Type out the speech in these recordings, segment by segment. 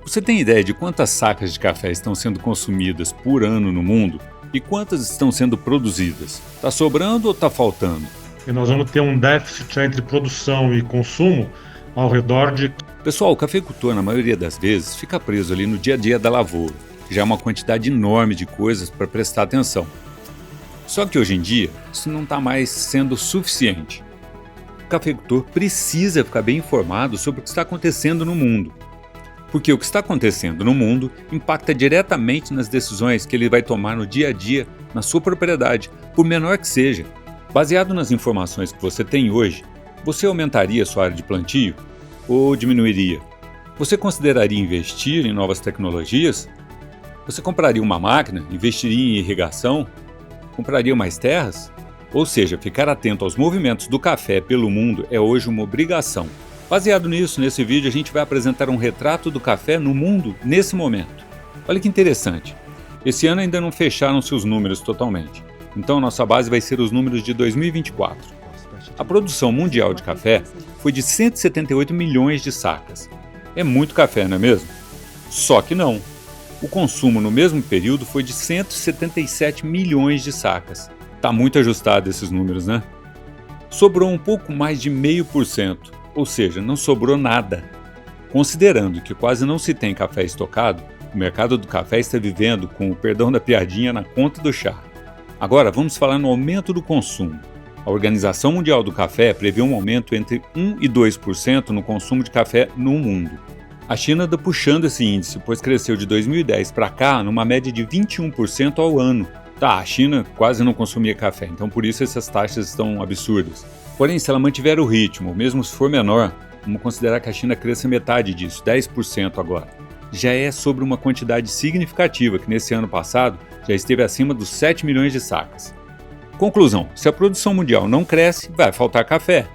Você tem ideia de quantas sacas de café estão sendo consumidas por ano no mundo? E quantas estão sendo produzidas? Está sobrando ou está faltando? E nós vamos ter um déficit entre produção e consumo ao redor de... Pessoal, o cafeicultor, na maioria das vezes, fica preso ali no dia a dia da lavoura, que já é uma quantidade enorme de coisas para prestar atenção. Só que hoje em dia, isso não está mais sendo suficiente. O cafeicultor precisa ficar bem informado sobre o que está acontecendo no mundo. Porque o que está acontecendo no mundo impacta diretamente nas decisões que ele vai tomar no dia a dia, na sua propriedade, por menor que seja. Baseado nas informações que você tem hoje, você aumentaria sua área de plantio ou diminuiria? Você consideraria investir em novas tecnologias? Você compraria uma máquina, investiria em irrigação? Compraria mais terras? Ou seja, ficar atento aos movimentos do café pelo mundo é hoje uma obrigação. Baseado nisso, nesse vídeo a gente vai apresentar um retrato do café no mundo nesse momento. Olha que interessante. Esse ano ainda não fecharam-se os números totalmente. Então nossa base vai ser os números de 2024. A produção mundial de café foi de 178 milhões de sacas. É muito café, não é mesmo? Só que não. O consumo no mesmo período foi de 177 milhões de sacas. Tá muito ajustado esses números, né? Sobrou um pouco mais de 0,5%. Ou seja, não sobrou nada. Considerando que quase não se tem café estocado, o mercado do café está vivendo, com o perdão da piadinha, na conta do chá. Agora vamos falar no aumento do consumo. A Organização Mundial do Café prevê um aumento entre 1% e 2% no consumo de café no mundo. A China anda puxando esse índice, pois cresceu de 2010 para cá numa média de 21% ao ano. A China quase não consumia café, então por isso essas taxas estão absurdas. Porém, se ela mantiver o ritmo, mesmo se for menor, vamos considerar que a China cresça metade disso, 10% agora. Já é sobre uma quantidade significativa que nesse ano passado já esteve acima dos 7 milhões de sacas. Conclusão, se a produção mundial não cresce, vai faltar café.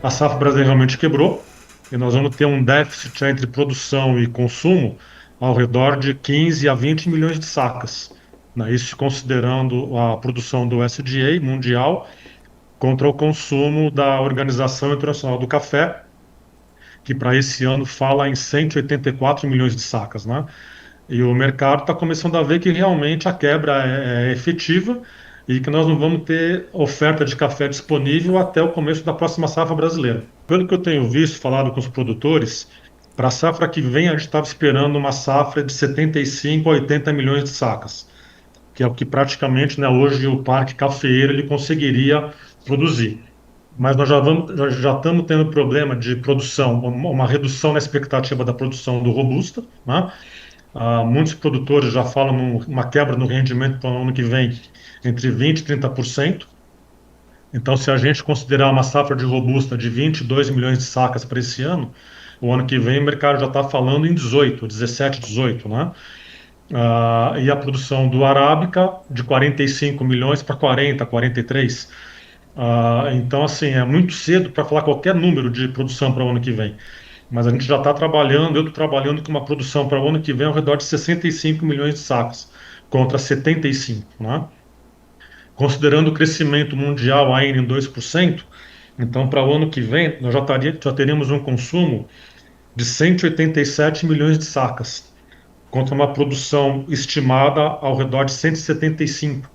A safra brasileira realmente quebrou e nós vamos ter um déficit entre produção e consumo ao redor de 15 a 20 milhões de sacas. Isso considerando a produção do SDA mundial contra o consumo da Organização Internacional do Café, que para esse ano fala em 184 milhões de sacas, né? E o mercado está começando a ver que realmente a quebra é efetiva e que nós não vamos ter oferta de café disponível até o começo da próxima safra brasileira. Pelo que eu tenho visto, falado com os produtores, para a safra que vem a gente estava esperando uma safra de 75 a 80 milhões de sacas, que é o que praticamente, né, hoje o parque cafeeiro ele conseguiria produzir. Mas nós já estamos tendo problema de produção, uma redução na expectativa da produção do Robusta, né? Muitos produtores já falam uma quebra no rendimento para o ano que vem entre 20% e 30%. Então, se a gente considerar uma safra de Robusta de 22 milhões de sacas para esse ano, o ano que vem o mercado já está falando em 18, 17, 18, né? E a produção do Arábica de 45 milhões para 40, 43. Então, assim, é muito cedo para falar qualquer número de produção para o ano que vem. Mas a gente já está trabalhando, eu estou trabalhando com uma produção para o ano que vem ao redor de 65 milhões de sacas, contra 75, né? Considerando o crescimento mundial ainda em 2%, então para o ano que vem nós já teremos um consumo de 187 milhões de sacas, contra uma produção estimada ao redor de 175.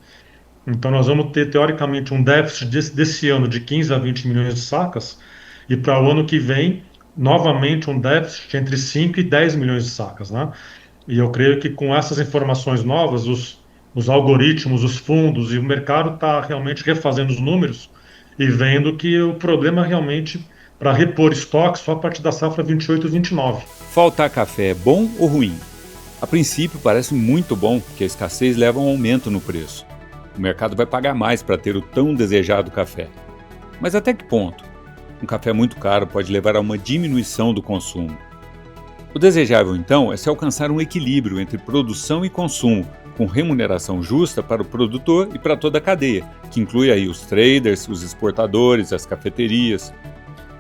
Então nós vamos ter, teoricamente, um déficit desse ano de 15 a 20 milhões de sacas, e para o ano que vem, novamente, um déficit entre 5 e 10 milhões de sacas, né? E eu creio que com essas informações novas, os algoritmos, os fundos e o mercado está realmente refazendo os números e vendo que o problema realmente para repor estoques só a partir da safra 28 e 29. Faltar café é bom ou ruim? A princípio parece muito bom, porque a escassez leva a um aumento no preço. O mercado vai pagar mais para ter o tão desejado café. Mas até que ponto? Um café muito caro pode levar a uma diminuição do consumo. O desejável, então, é se alcançar um equilíbrio entre produção e consumo, com remuneração justa para o produtor e para toda a cadeia, que inclui aí os traders, os exportadores, as cafeterias.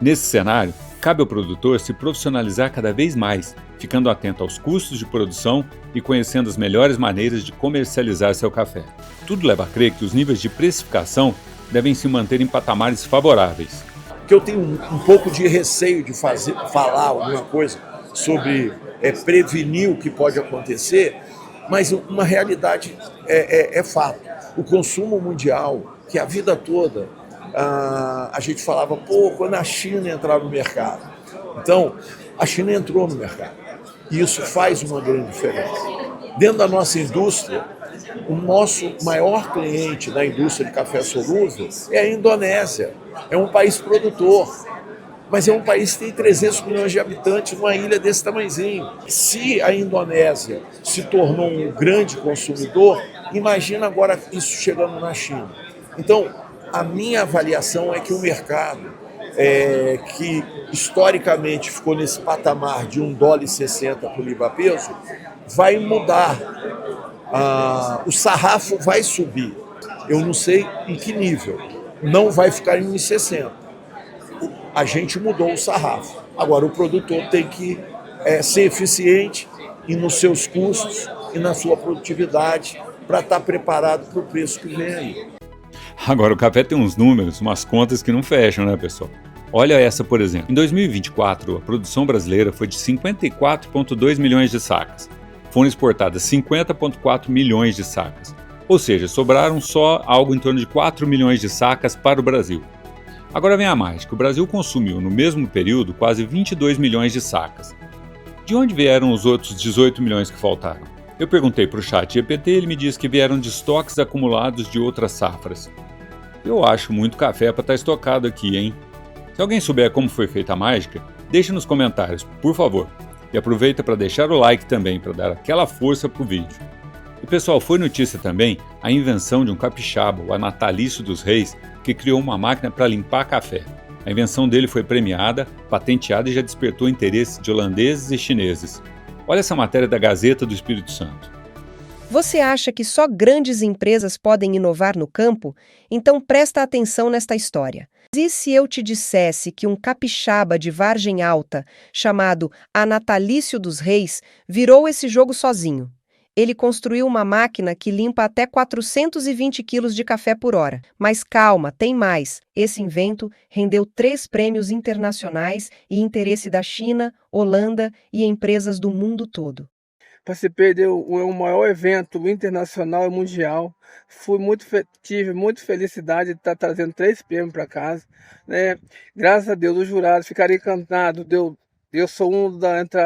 Nesse cenário, cabe ao produtor se profissionalizar cada vez mais, ficando atento aos custos de produção e conhecendo as melhores maneiras de comercializar seu café. Tudo leva a crer que os níveis de precificação devem se manter em patamares favoráveis. Que eu tenho um pouco de receio de falar alguma coisa sobre prevenir o que pode acontecer, mas uma realidade é fato. O consumo mundial, que a vida toda a gente falava, quando a China entrar no mercado. Então, a China entrou no mercado. E isso faz uma grande diferença. Dentro da nossa indústria, o nosso maior cliente na indústria de café solúvel é a Indonésia. É um país produtor, mas é um país que tem 300 milhões de habitantes numa ilha desse tamanhozinho. Se a Indonésia se tornou um grande consumidor, imagina agora isso chegando na China. Então, a minha avaliação é que o mercado, que historicamente ficou nesse patamar de $1,60 por libra-peso, vai mudar. O sarrafo vai subir. Eu não sei em que nível. Não vai ficar em 1,60. A gente mudou o sarrafo. Agora, o produtor tem que ser eficiente e nos seus custos e na sua produtividade para estar preparado para o preço que vem aí. Agora, o café tem uns números, umas contas que não fecham, né, pessoal? Olha essa, por exemplo. Em 2024, a produção brasileira foi de 54,2 milhões de sacas. Foram exportadas 50,4 milhões de sacas. Ou seja, sobraram só algo em torno de 4 milhões de sacas para o Brasil. Agora vem a mágica. O Brasil consumiu, no mesmo período, quase 22 milhões de sacas. De onde vieram os outros 18 milhões que faltaram? Eu perguntei para o chat GPT e ele me disse que vieram de estoques acumulados de outras safras. Eu acho muito café para estar estocado aqui, hein? Se alguém souber como foi feita a mágica, deixe nos comentários, por favor. E aproveita para deixar o like também, para dar aquela força pro vídeo. E pessoal, foi notícia também a invenção de um capixaba, o Anatalício dos Reis, que criou uma máquina para limpar café. A invenção dele foi premiada, patenteada e já despertou interesse de holandeses e chineses. Olha essa matéria da Gazeta do Espírito Santo. Você acha que só grandes empresas podem inovar no campo? Então presta atenção nesta história. E se eu te dissesse que um capixaba de Vargem Alta, chamado Anatalício dos Reis, virou esse jogo sozinho? Ele construiu uma máquina que limpa até 420 quilos de café por hora. Mas calma, tem mais. Esse invento rendeu 3 prêmios internacionais e interesse da China, Holanda e empresas do mundo todo. Participei o maior evento internacional e mundial. Tive muita felicidade de estar trazendo 3 prêmios para casa, né? Graças a Deus, os jurados ficaram encantados. Eu sou entre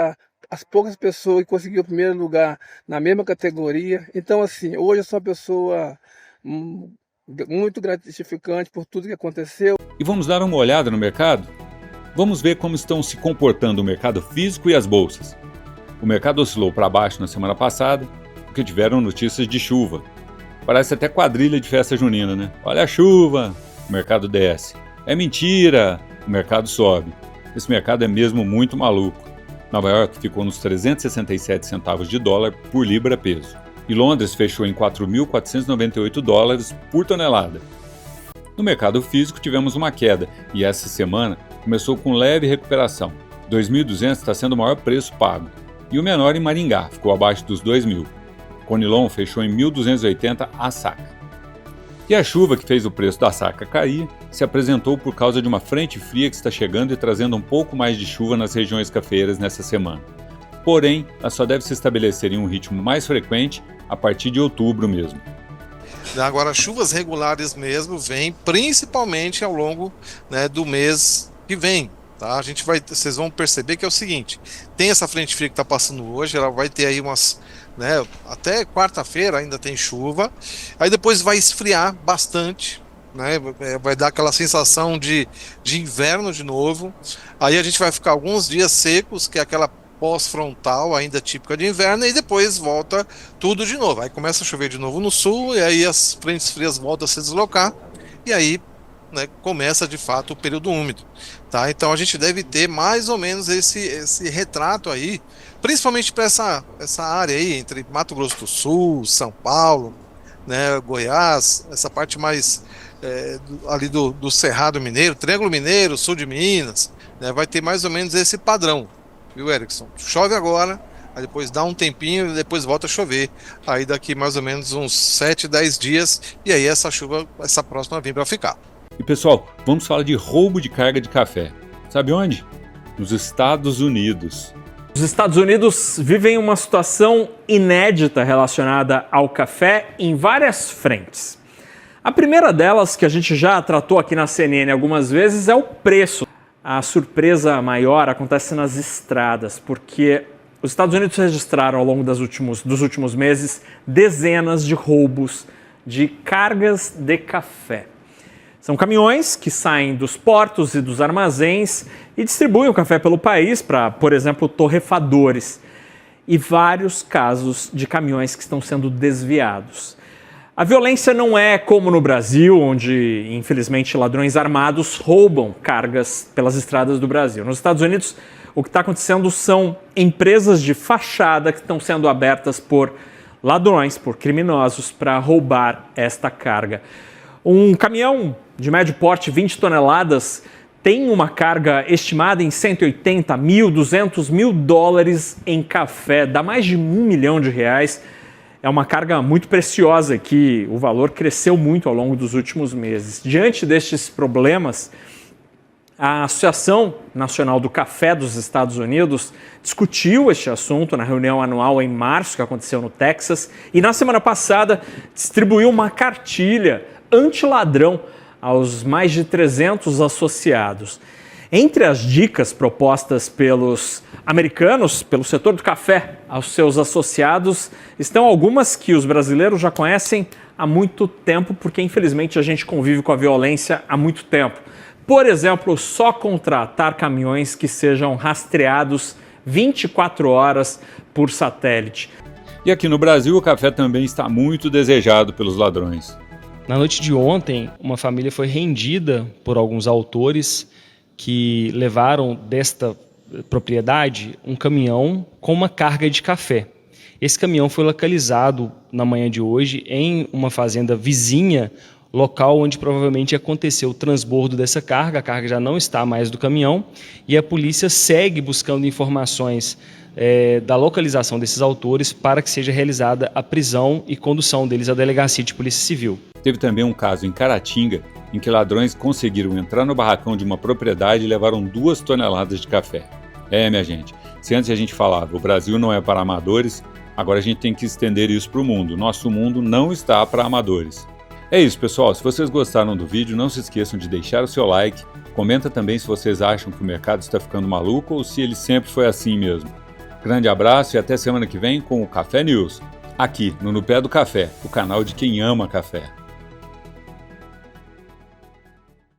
as poucas pessoas que conseguiu o primeiro lugar na mesma categoria. Então, assim, hoje eu sou uma pessoa muito gratificante por tudo que aconteceu. E vamos dar uma olhada no mercado? Vamos ver como estão se comportando o mercado físico e as bolsas. O mercado oscilou para baixo na semana passada, porque tiveram notícias de chuva. Parece até quadrilha de festa junina, né? Olha a chuva, o mercado desce. É mentira, o mercado sobe. Esse mercado é mesmo muito maluco. Nova York ficou nos 367 centavos de dólar por libra-peso. E Londres fechou em 4.498 dólares por tonelada. No mercado físico tivemos uma queda, e essa semana começou com leve recuperação. 2.200 está sendo o maior preço pago. E o menor em Maringá, ficou abaixo dos 2.000. Conilon fechou em 1.280 a saca. E a chuva que fez o preço da saca cair se apresentou por causa de uma frente fria que está chegando e trazendo um pouco mais de chuva nas regiões cafeeiras nessa semana. Porém, ela só deve se estabelecer em um ritmo mais frequente a partir de outubro mesmo. Agora, chuvas regulares mesmo vêm principalmente ao longo, né, do mês que vem. Tá? Vocês vão perceber que é o seguinte: tem essa frente fria que está passando hoje, ela vai ter aí umas, né, até quarta-feira ainda tem chuva, aí depois vai esfriar bastante, né, vai dar aquela sensação de inverno de novo, aí a gente vai ficar alguns dias secos, que é aquela pós-frontal ainda típica de inverno, e depois volta tudo de novo, aí começa a chover de novo no sul, e aí as frentes frias voltam a se deslocar, e aí, né, começa de fato o período úmido, tá? Então a gente deve ter mais ou menos esse retrato aí, principalmente para essa área aí entre Mato Grosso do Sul, São Paulo, né, Goiás, essa parte mais ali do Cerrado Mineiro, Triângulo Mineiro, sul de Minas, né, vai ter mais ou menos esse padrão, viu, Erickson? Chove agora, aí depois dá um tempinho e depois volta a chover, aí daqui mais ou menos uns 7, 10 dias, e aí essa chuva, essa próxima vem para ficar. E pessoal, vamos falar de roubo de carga de café. Sabe onde? Nos Estados Unidos. Os Estados Unidos vivem uma situação inédita relacionada ao café em várias frentes. A primeira delas, que a gente já tratou aqui na CNN algumas vezes, é o preço. A surpresa maior acontece nas estradas, porque os Estados Unidos registraram ao longo dos últimos meses dezenas de roubos de cargas de café. São caminhões que saem dos portos e dos armazéns e distribuem o café pelo país para, por exemplo, torrefadores. E vários casos de caminhões que estão sendo desviados. A violência não é como no Brasil, onde, infelizmente, ladrões armados roubam cargas pelas estradas do Brasil. Nos Estados Unidos, o que está acontecendo são empresas de fachada que estão sendo abertas por ladrões, por criminosos, para roubar esta carga. Um caminhão de médio porte, 20 toneladas, tem uma carga estimada em 180 mil, 200 mil dólares em café, dá mais de R$1 milhão. É uma carga muito preciosa que o valor cresceu muito ao longo dos últimos meses. Diante destes problemas, a Associação Nacional do Café dos Estados Unidos discutiu este assunto na reunião anual em março, que aconteceu no Texas, e na semana passada distribuiu uma cartilha anti-ladrão aos mais de 300 associados. Entre as dicas propostas pelos americanos, pelo setor do café, aos seus associados, estão algumas que os brasileiros já conhecem há muito tempo, porque infelizmente a gente convive com a violência há muito tempo. Por exemplo, só contratar caminhões que sejam rastreados 24 horas por satélite. E aqui no Brasil, o café também está muito desejado pelos ladrões. Na noite de ontem, uma família foi rendida por alguns autores que levaram desta propriedade um caminhão com uma carga de café. Esse caminhão foi localizado na manhã de hoje em uma fazenda vizinha, local onde provavelmente aconteceu o transbordo dessa carga. A carga já não está mais do caminhão e a polícia segue buscando informações da localização desses autores para que seja realizada a prisão e condução deles à delegacia de polícia civil. Teve também um caso em Caratinga, em que ladrões conseguiram entrar no barracão de uma propriedade e levaram 2 toneladas de café. Minha gente, se antes a gente falava o Brasil não é para amadores, agora a gente tem que estender isso para o mundo. Nosso mundo não está para amadores. É isso, pessoal. Se vocês gostaram do vídeo, não se esqueçam de deixar o seu like. Comenta também se vocês acham que o mercado está ficando maluco ou se ele sempre foi assim mesmo. Grande abraço e até semana que vem com o Café News, aqui no Pé do Café, o canal de quem ama café.